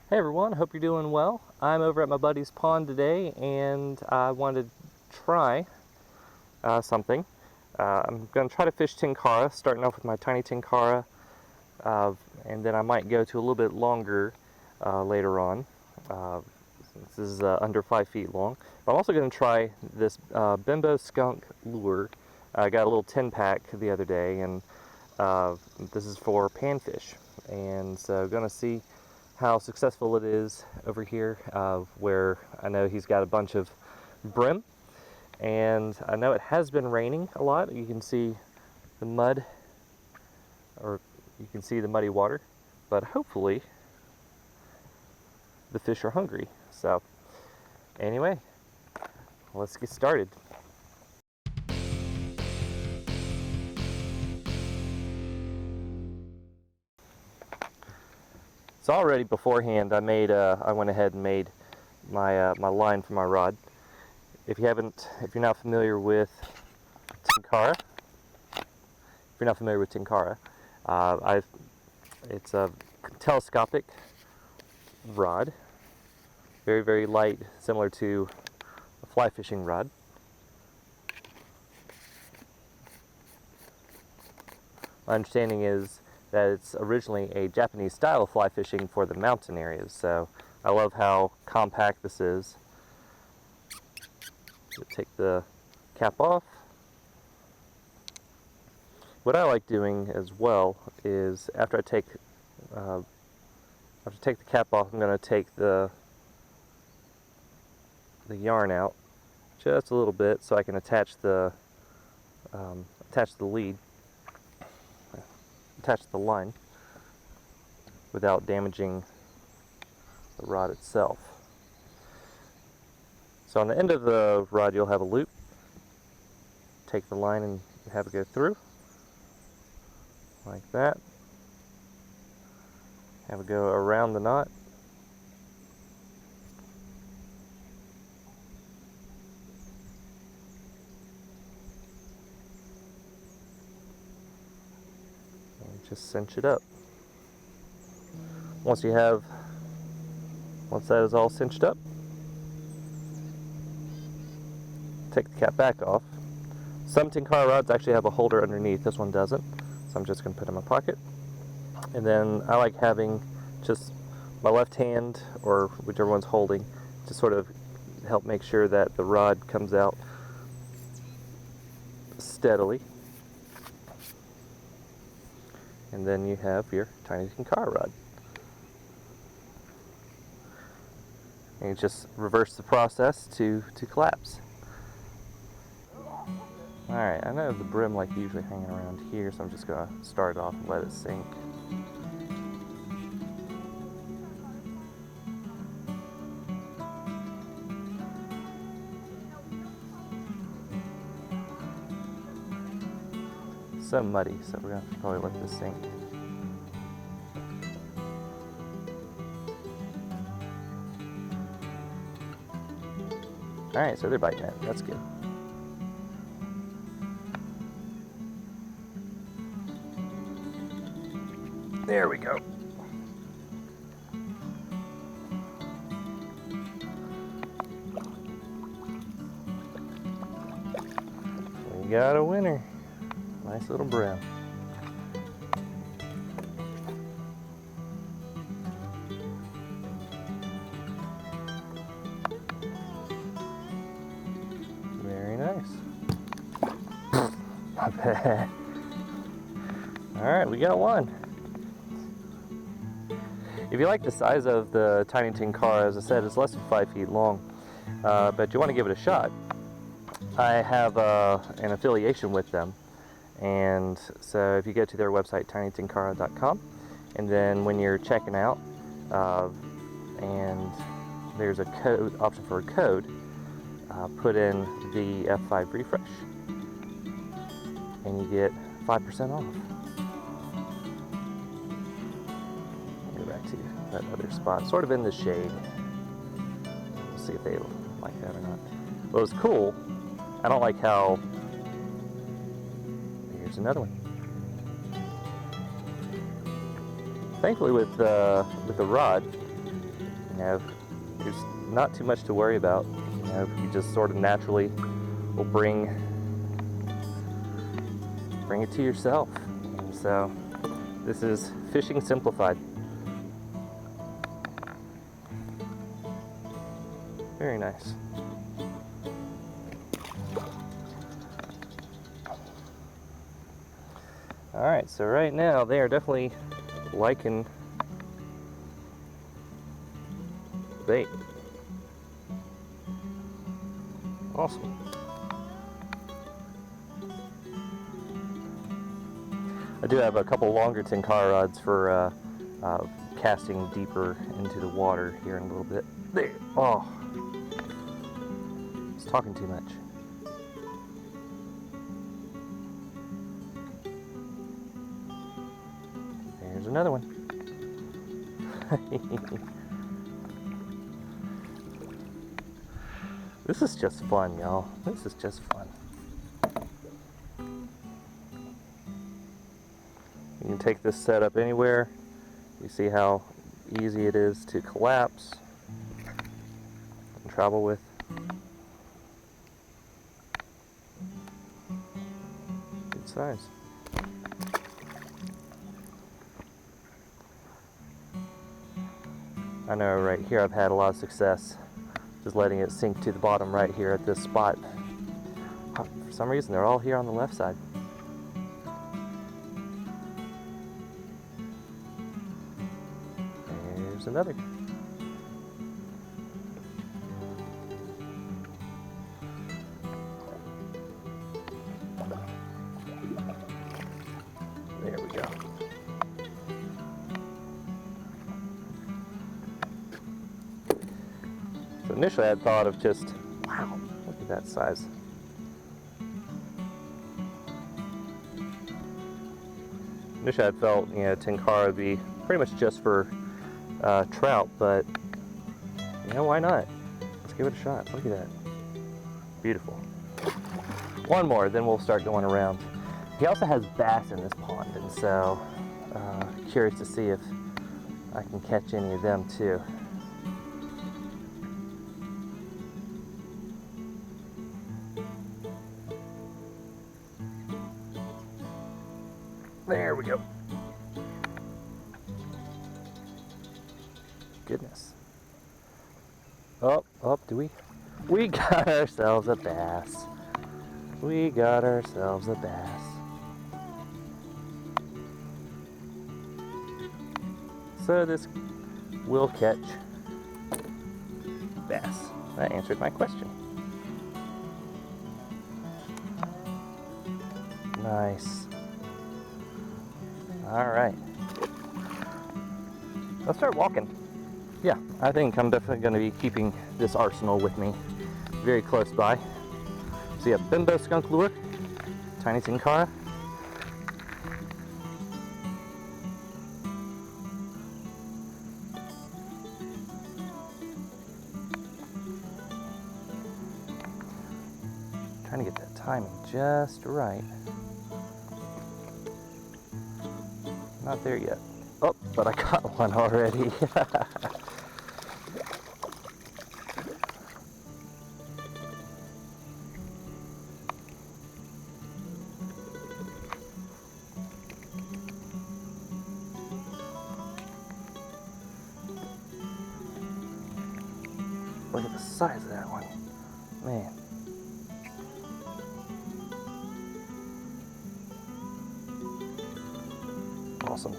Hey everyone, hope you're doing well. I'm over at my buddy's pond today and I wanted to try something. I'm going to try to fish Tenkara, starting off with my TinyTenkara, and then I might go to a little bit longer later on. This is under 5 feet long. But I'm also going to try this Bimbo Skunk Lure. I got a little 10-pack the other day, and this is for panfish. And so going to see how successful it is over here, where I know he's got a bunch of brim, and I know it has been raining a lot. You can see the mud, or you can see the muddy water, but hopefully the fish are hungry. So anyway, let's get started. So already beforehand, I went ahead and made my my line for my rod. If you're not familiar with Tenkara, it's a telescopic rod, very, very light, similar to a fly fishing rod. My understanding is that it's originally a Japanese style of fly fishing for the mountain areas, so I love how compact this is. Take the cap off. What I like doing as well is after I take the cap off, I'm going to take the yarn out just a little bit so I can attach the lead, attach the line without damaging the rod itself. So on the end of the rod you'll have a loop. Take the line and have it go through like that. Have it go around the knot. And just cinch it up. Once that is all cinched up, take the cap back off. Some Tenkara rods actually have a holder underneath, this one doesn't, so I'm just going to put it in my pocket. And then I like having just my left hand, or whichever one's holding, to sort of help make sure that the rod comes out steadily. And then you have your TinyTenkara rod. And you just reverse the process to collapse. Alright, I know the brim like usually hanging around here, so I'm just going to start it off and let it sink. So muddy, so we're going to probably let this sink. Alright, so they're biting it. That's good. There we go. We got a winner. Nice little brim. Very nice. Not bad. Alright, we got one. If you like the size of the TinyTenkara, as I said, it's less than 5 feet long, but you want to give it a shot. I have an affiliation with them, and so if you go to their website, TinyTenkara.com, and then when you're checking out, and there's a code option for a code, put in the F5 refresh, and you get 5% off. To that other spot, sort of in the shade. We'll see if they like that or not. Well, it's cool. I don't like how. Here's another one. Thankfully, with the rod, You know, there's not too much to worry about. You know, you just sort of naturally will bring it to yourself. So this is fishing simplified. Very nice. Alright, so right now they are definitely liking the bait. Awesome. I do have a couple longer Tenkara rods for casting deeper into the water here in a little bit. There. Oh. I was talking too much. There's another one. This is just fun, y'all. This is just fun. You can take this setup anywhere. You see how easy it is to collapse and travel with. Good size. I know right here I've had a lot of success just letting it sink to the bottom right here at this spot. For some reason they're all here on the left side. There's another. There we go. So initially I had thought of just, wow, look at that size. Initially I felt, you know, Tenkara would be pretty much just for trout, but you know, why not? Let's give it a shot. Look at that. Beautiful. One more, then we'll start going around. He also has bass in this pond, and so curious to see if I can catch any of them too. There we go. Goodness. Oh, do we? We got ourselves a bass. We got ourselves a bass. So this will catch bass. That answered my question. Nice. All right. Let's start walking. Yeah, I think I'm definitely going to be keeping this arsenal with me very close by. So yeah, Bimbo Skunk Lure, TinyTenkara. Trying to get that timing just right. Not there yet. Oh, but I got one already. Look at the size of that one. Man. Awesome.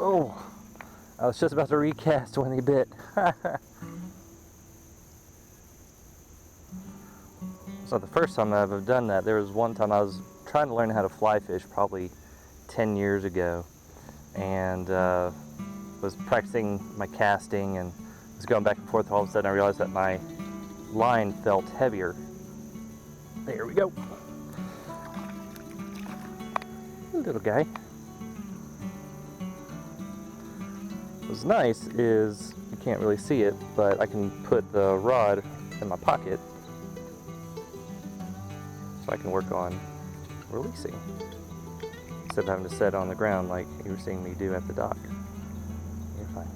Oh, I was just about to recast when he bit. It's not the first time I've ever done that. There was one time I was trying to learn how to fly fish probably 10 years ago, and was practicing my casting and was going back and forth. All of a sudden I realized that my line felt heavier. There we go. Little guy. What's nice is you can't really see it, but I can put the rod in my pocket so I can work on releasing instead of having to set on the ground like you were seeing me do at the dock. You're fine.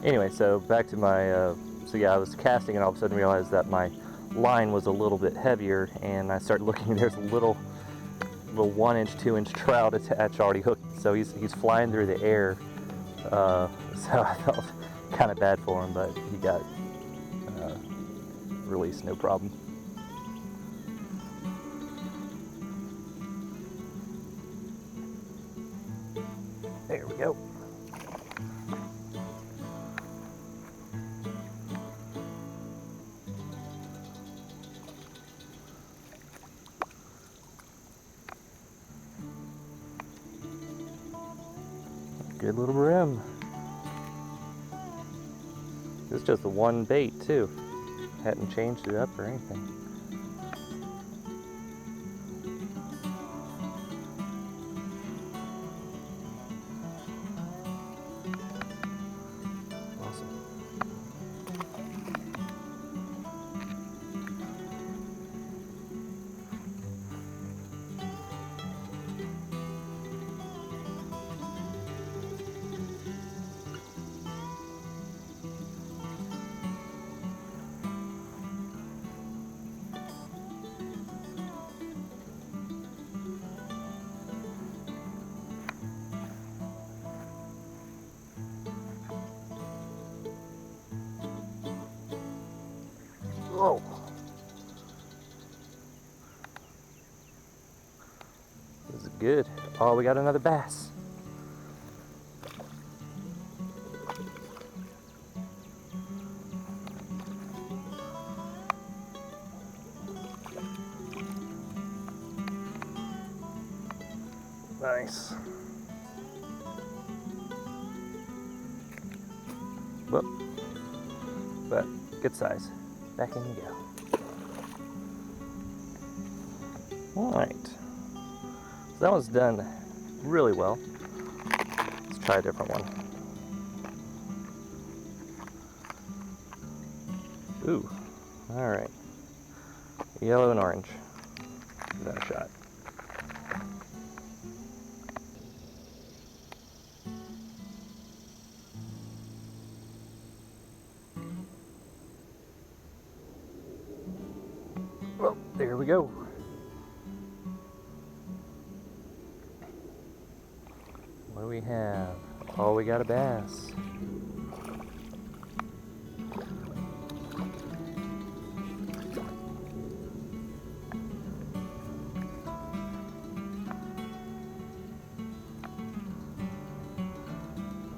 Anyway, so back to my, so yeah, I was casting and all of a sudden realized that my line was a little bit heavier, and I started looking, there's a little 1-inch, 2-inch trout attached already hooked, so he's flying through the air, so I felt kind of bad for him, but he got released no problem. There we go. Good little brim. It's just the one bait too. Hadn't changed it up or anything. Awesome. Whoa. This is good. Oh, we got another bass. Nice. Whoop. But good size. Back in you go. Alright. So that one's done really well. Let's try a different one. Ooh. Alright. Yellow and orange. Give that a shot. Well, there we go. What do we have? Oh, we got a bass.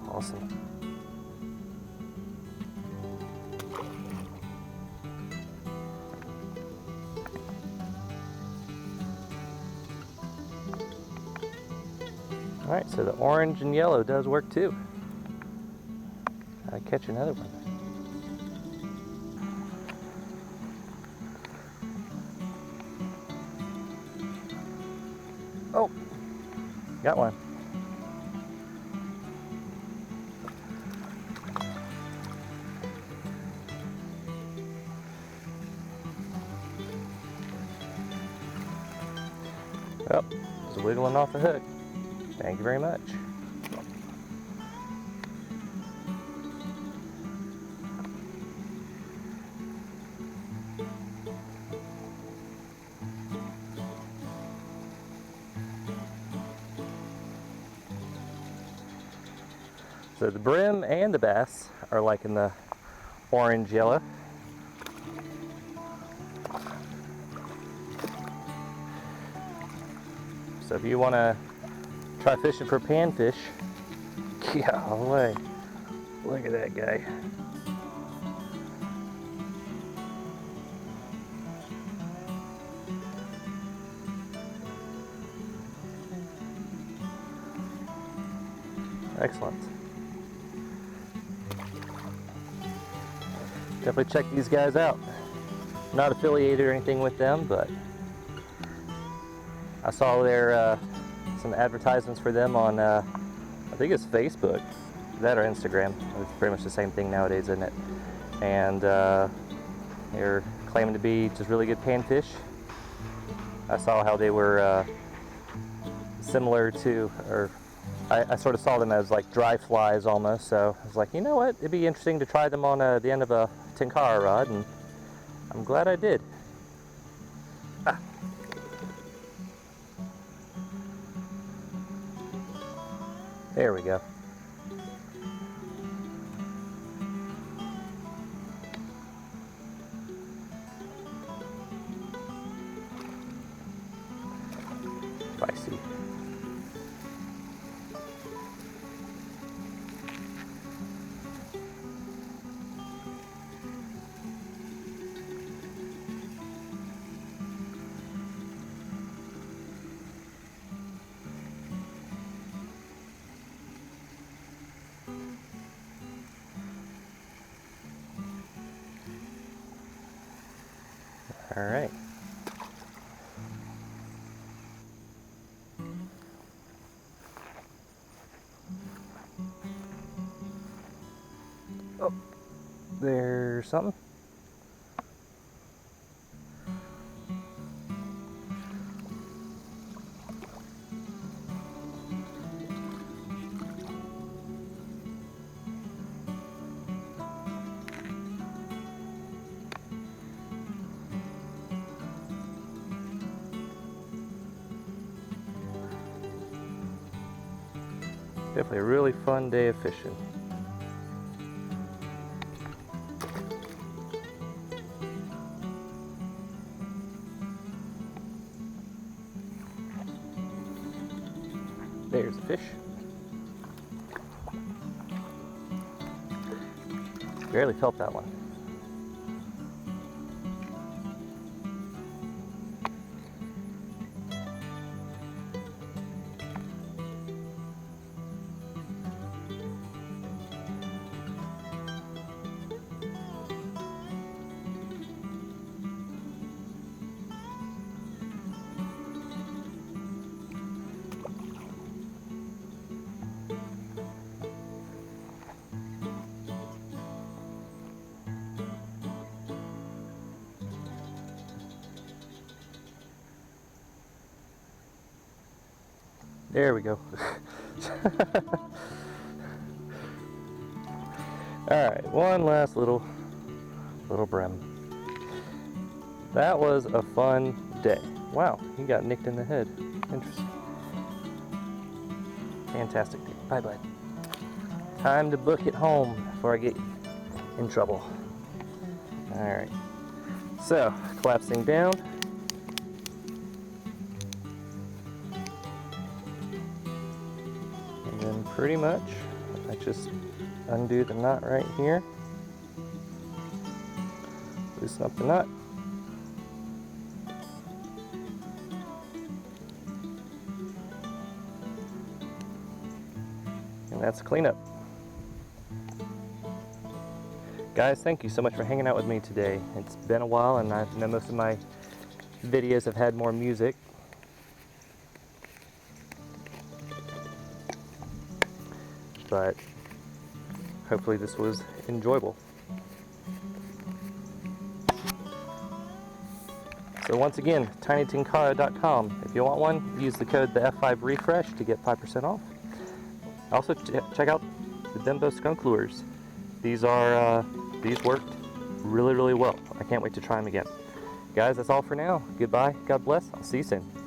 Awesome. Alright, so the orange and yellow does work too. I catch another one. Oh, got one. Oh, it's wiggling off the hook. Thank you very much. So the brim and the bass are liking the orange yellow. So if you want to try fishing for panfish, golly, look at that guy. Excellent. definitely check these guys out. Not affiliated or anything with them, but I saw their some advertisements for them on I think it's Facebook, that or Instagram. It's pretty much the same thing nowadays, isn't it? And they're claiming to be just really good panfish. I saw how they were similar to, or I sort of saw them as like dry flies almost, so I was like, you know what, it'd be interesting to try them on the end of a Tenkara rod, and I'm glad I did. Ah. There we go. Spicy. All right. Oh, there's something. Definitely a really fun day of fishing. There's a fish. Barely felt that one. There we go. Alright, one last little brim. That was a fun day. Wow, he got nicked in the head. Interesting. Fantastic day. Bye bud. Time to book it home before I get in trouble. Alright. So, collapsing down. And then pretty much, I just undo the knot right here. Loosen up the knot. And that's cleanup. Guys, thank you so much for hanging out with me today. It's been a while, and I know most of my videos have had more music. But hopefully this was enjoyable. So once again, TinyTenkara.com. If you want one, use the code the F5 refresh to get 5% off. Also check out the Bimbo Skunk Lures. These worked really well. I can't wait to try them again. Guys, that's all for now. Goodbye. God bless. I'll see you soon.